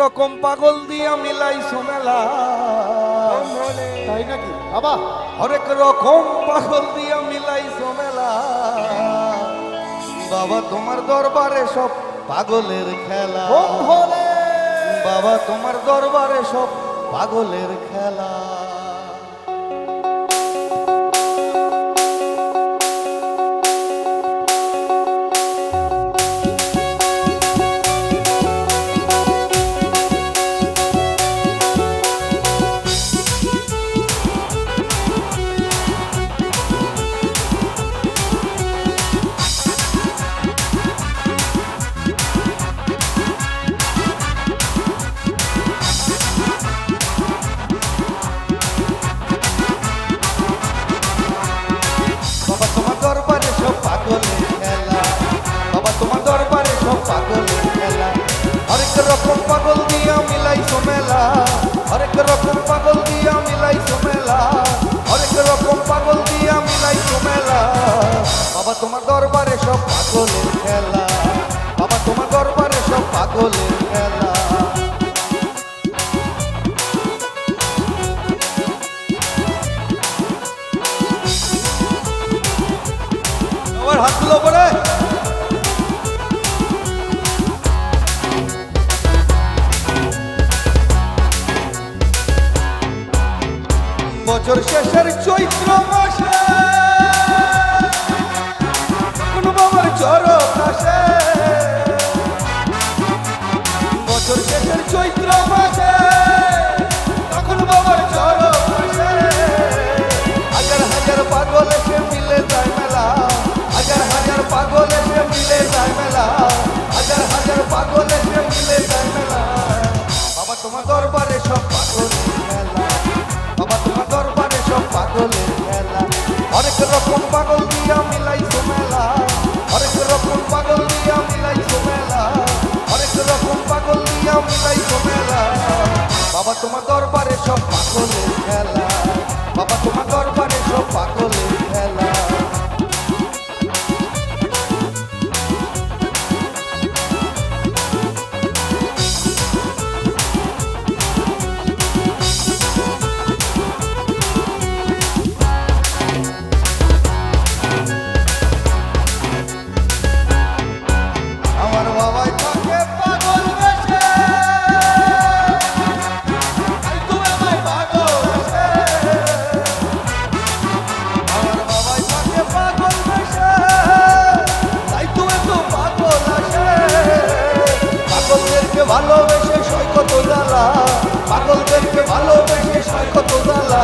রকম পাগল দিয়া মিলাইছো মেলা। তাই নাকি বাবা? হরেক রকম পাগল দিয়া মিলাইছো মেলা। বাবা তোমার দরবারে সব পাগলের খেলা। বাবা তোমার দরবারে সব পাগলের খেলা। বাবা তোমার দরবারে সব পাগলের খেলা। বাবা তোমার দরবারে সব পাগলের খেলা। হরেক রকম পাগল দিয়া মিলাইছো মেলা। হরেক রকম পাগল দিয়া মিলাইছো মেলা। হরেক রকম পাগল দিয়া মিলাইছো মেলা। বাবা তোমার দরবারে সব পাগলের খেলা। বাবা তোমার দরবারে সব পাগলের খেলা। আমার হাতগুলো পরে বছর শেষের চৈত্র মাসে কোন বাবার চরক আসে। বছর শেষের চৈত্র মাসে তখন বাবার চরক আসে। হাজার হাজার পাগল এসে মিলে যায় মেলা। হাজার হাজার পাগল এসে মিলে যায় মেলা। হাজার হাজার পাগল এসে মিলে যায় মেলা। বাবা তোমার দরবারে সব পাগলের খেলা। বাবা তোমার দরবারে সব পাগলের খেলা। হরেক রকম পাগল দিয়া মিলাইছো মেলা। হরেক রকম পাগল দিয়া মিলাইছো মেলা। হরেক রকম পাগল দিয়া মিলাইছো মেলা। বাবা তোমার দরবারে সব পাগলের খেলা। বাবা তোমার দরবারে সব পাগলের খেলা। আমার বাবাই থাকে পাগল বেশে। তাই তো আমায় পাগল বেশে। আমার বাবাই থাকে পাগল বেশে। তাই তো এত পাগল আসে। পাগলদেরকে ভালোবেসে সয় কত জ্বালা। পাগলদেরকে ভালোবেসে সয় কত জ্বালা।